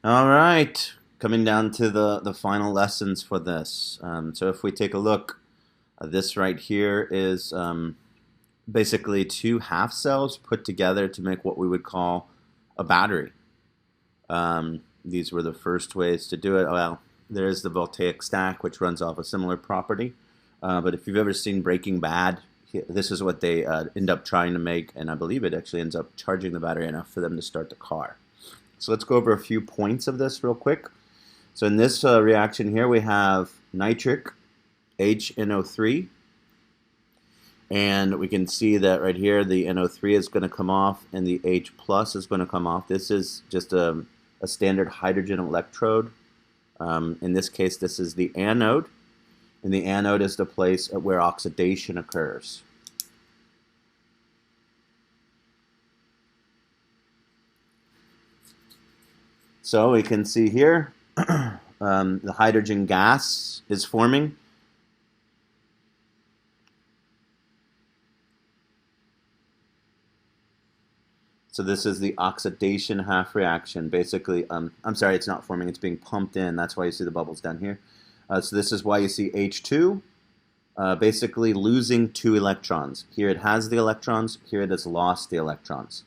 All right, coming down to the final lessons for this. So if we take a look, this right here is basically two half cells put together to make what we would call a battery. These were the first ways to do it. Well, there is the voltaic stack, which runs off a similar property. But if you've ever seen Breaking Bad, this is what they end up trying to make, and I believe it actually ends up charging the battery enough for them to start the car. So let's go over a few points of this real quick. So in this reaction here, we have nitric HNO3, and we can see that right here the NO3 is going to come off and the H plus is going to come off. This is just a standard hydrogen electrode. In this case, this is the anode, and the anode is the place where oxidation occurs. So we can see here the hydrogen gas is forming. So this is the oxidation half reaction. Basically, I'm sorry, it's not forming, it's being pumped in. That's why you see the bubbles down here. So this is why you see H2 basically losing 2 electrons. Here it has the electrons, here it has lost the electrons.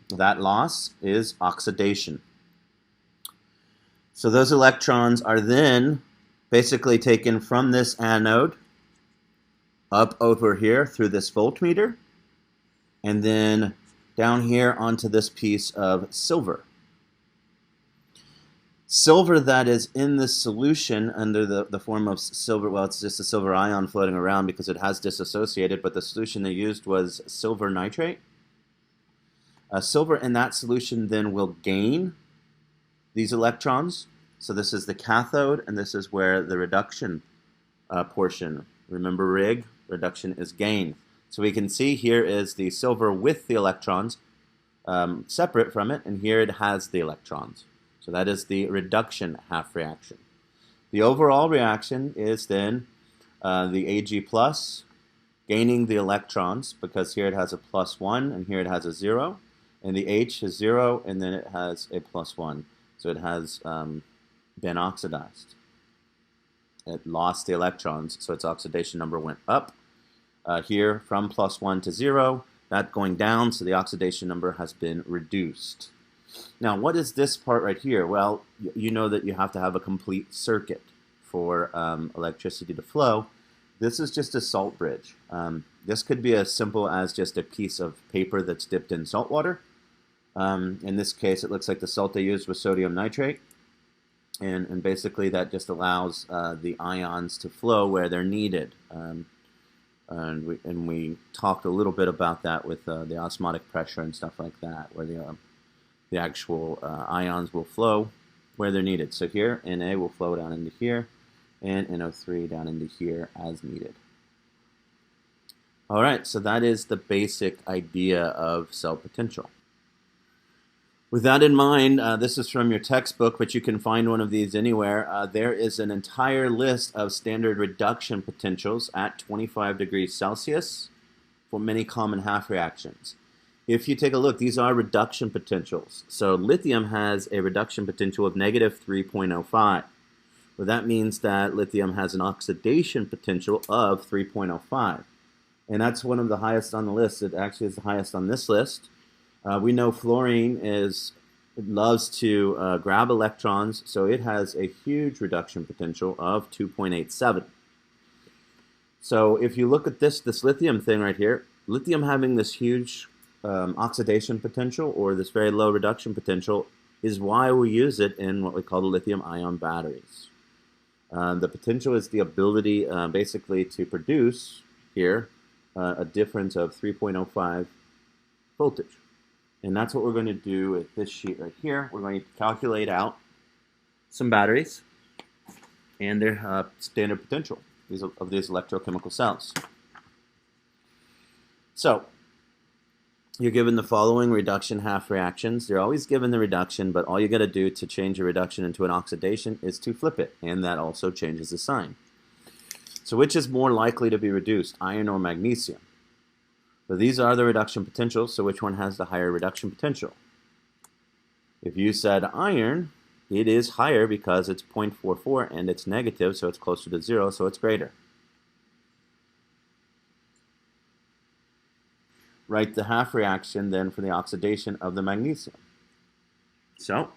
That loss is oxidation. So those electrons are then basically taken from this anode up over here through this voltmeter, and then down here onto this piece of silver. Silver that is in this solution under the form of silver, well, it's just a silver ion floating around because it has dissociated, but the solution they used was silver nitrate. Silver in that solution then will gain these electrons. So this is the cathode, and this is where the reduction portion, remember RIG, reduction is gain. So we can see here is the silver with the electrons separate from it, and here it has the electrons. So that is the reduction half reaction. The overall reaction is then the Ag plus gaining the electrons, because here it has a +1 and here it has a 0, and the H is 0 and then it has a +1. So it has been oxidized. It lost the electrons, so its oxidation number went up. Here from +1 to 0, that going down, so the oxidation number has been reduced. Now, what is this part right here? Well, you know that you have to have a complete circuit for electricity to flow. This is just a salt bridge. This could be as simple as just a piece of paper that's dipped in salt water. In this case, it looks like the salt they used was sodium nitrate. And basically that just allows the ions to flow where they're needed. And we talked a little bit about that with the osmotic pressure and stuff like that, where the actual ions will flow where they're needed. So here, Na will flow down into here, and NO3 down into here as needed. All right, so that is the basic idea of cell potential. With that in mind, this is from your textbook, but you can find one of these anywhere. There is an entire list of standard reduction potentials at 25 degrees Celsius for many common half reactions. If you take a look, these are reduction potentials. So lithium has a reduction potential of -3.05. Well, that means that lithium has an oxidation potential of 3.05. And that's one of the highest on the list. It actually is the highest on this list. We know fluorine loves to grab electrons, so it has a huge reduction potential of 2.87. So if you look at this lithium thing right here, lithium having this huge oxidation potential or this very low reduction potential is why we use it in what we call the lithium-ion batteries. The potential is the ability basically to produce here a difference of 3.05 voltage. And that's what we're going to do with this sheet right here. We're going to calculate out some batteries and their standard potential of these electrochemical cells. So you're given the following reduction half reactions. You're always given the reduction, but all you got to do to change a reduction into an oxidation is to flip it, and that also changes the sign. So which is more likely to be reduced, iron or magnesium? So these are the reduction potentials, so which one has the higher reduction potential? If you said iron, it is higher because it's 0.44 and it's negative, so it's closer to 0, so it's greater. Write the half reaction then for the oxidation of the magnesium. So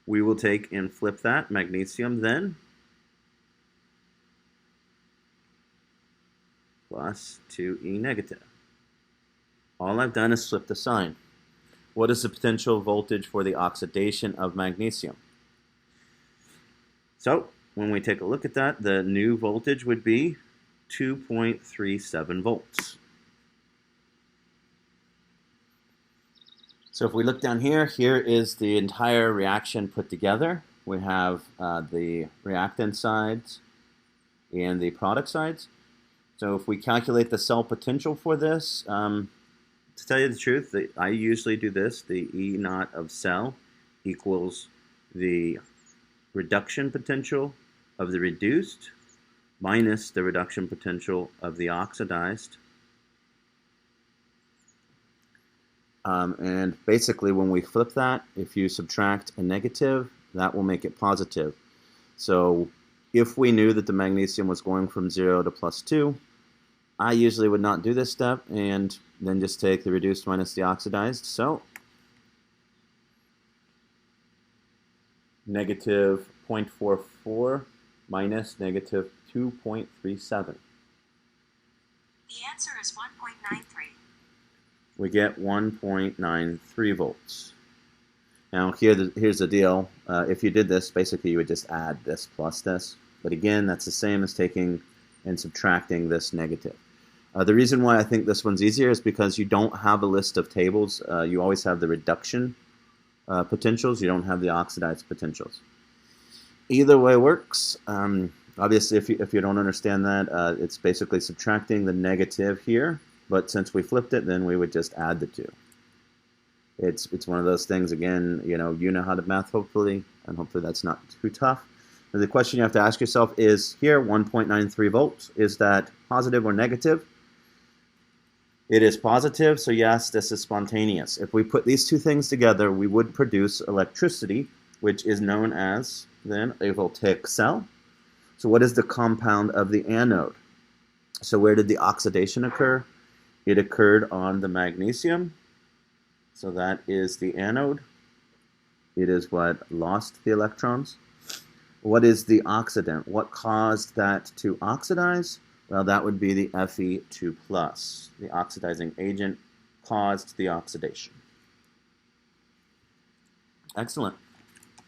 we will take and flip that magnesium then plus 2E negative. All I've done is flip the sign. What is the potential voltage for the oxidation of magnesium? So when we take a look at that, the new voltage would be 2.37 volts. So if we look down here, here is the entire reaction put together. We have the reactant sides and the product sides. So if we calculate the cell potential for this, to tell you the truth, I usually do this. The E naught of cell equals the reduction potential of the reduced minus the reduction potential of the oxidized. And basically when we flip that, if you subtract a negative, that will make it positive. So if we knew that the magnesium was going from 0 to plus 2, I usually would not do this step and then just take the reduced minus the oxidized. So negative 0.44 minus negative 2.37. The answer is 1.93. We get 1.93 volts. Now here's the deal. If you did this, basically you would just add this plus this. But again, that's the same as taking and subtracting this negative. The reason why I think this one's easier is because you don't have a list of tables. You always have the reduction potentials. You don't have the oxidized potentials. Either way works. Obviously, if you don't understand that, it's basically subtracting the negative here. But since we flipped it, then we would just add the two. It's one of those things, again, you know how to math, hopefully, and hopefully that's not too tough. And the question you have to ask yourself is, here, 1.93 volts, is that positive or negative? It is positive, so yes, this is spontaneous. If we put these two things together, we would produce electricity, which is known as, then, a voltaic cell. So what is the compound of the anode? So where did the oxidation occur? It occurred on the magnesium. So that is the anode. It is what lost the electrons. What is the oxidant? What caused that to oxidize? Well, that would be the Fe2+. The oxidizing agent caused the oxidation. Excellent.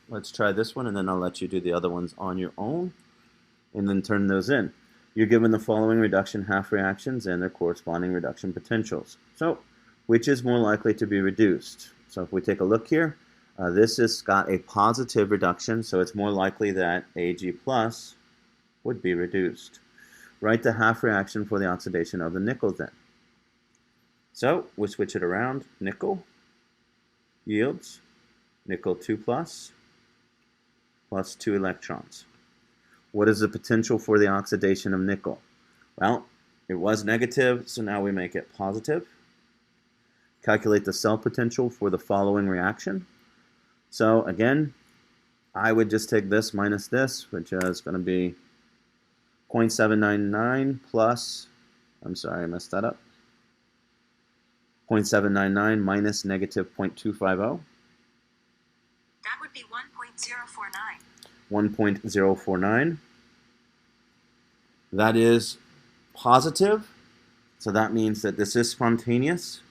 Let's try this one, and then I'll let you do the other ones on your own, and then turn those in. You're given the following reduction half reactions and their corresponding reduction potentials. So, which is more likely to be reduced? So if we take a look here, this has got a positive reduction, so it's more likely that Ag plus would be reduced. Write the half reaction for the oxidation of the nickel then. So we switch it around. Nickel yields nickel 2 plus 2 electrons. What is the potential for the oxidation of nickel? Well, it was negative, so now we make it positive. Calculate the cell potential for the following reaction. So again, I would just take this minus this, which is going to be 0.799 plus, I'm sorry, I messed that up, 0.799 minus negative 0.250. That would be 1.049. 1.049. That is positive, so that means that this is spontaneous.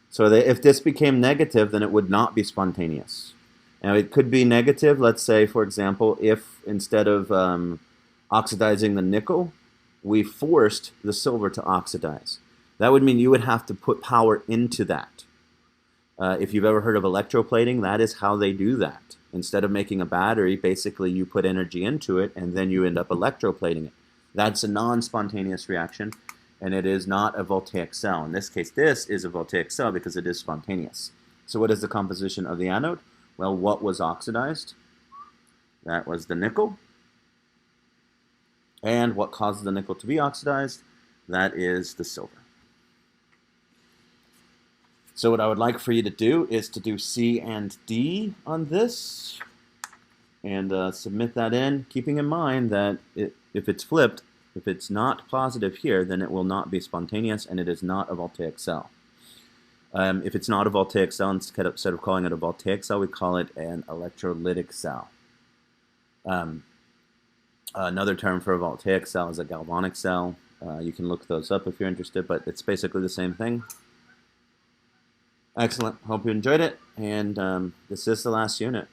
So that if this became negative, then it would not be spontaneous. Now it could be negative, let's say, for example, if instead of oxidizing the nickel, we forced the silver to oxidize. That would mean you would have to put power into that. If you've ever heard of electroplating, that is how they do that. Instead of making a battery, basically you put energy into it and then you end up electroplating it. That's a non-spontaneous reaction, and it is not a voltaic cell. In this case, this is a voltaic cell because it is spontaneous. So what is the composition of the anode? Well, what was oxidized? That was the nickel. And what causes the nickel to be oxidized? That is the silver. So what I would like for you to do is to do C and D on this, and submit that in, keeping in mind that if it's flipped, if it's not positive here, then it will not be spontaneous, and it is not a voltaic cell. If it's not a voltaic cell, instead of calling it a voltaic cell, we call it an electrolytic cell. Another term for a voltaic cell is a galvanic cell. You can look those up if you're interested, but it's basically the same thing. Excellent. Hope you enjoyed it, and this is the last unit.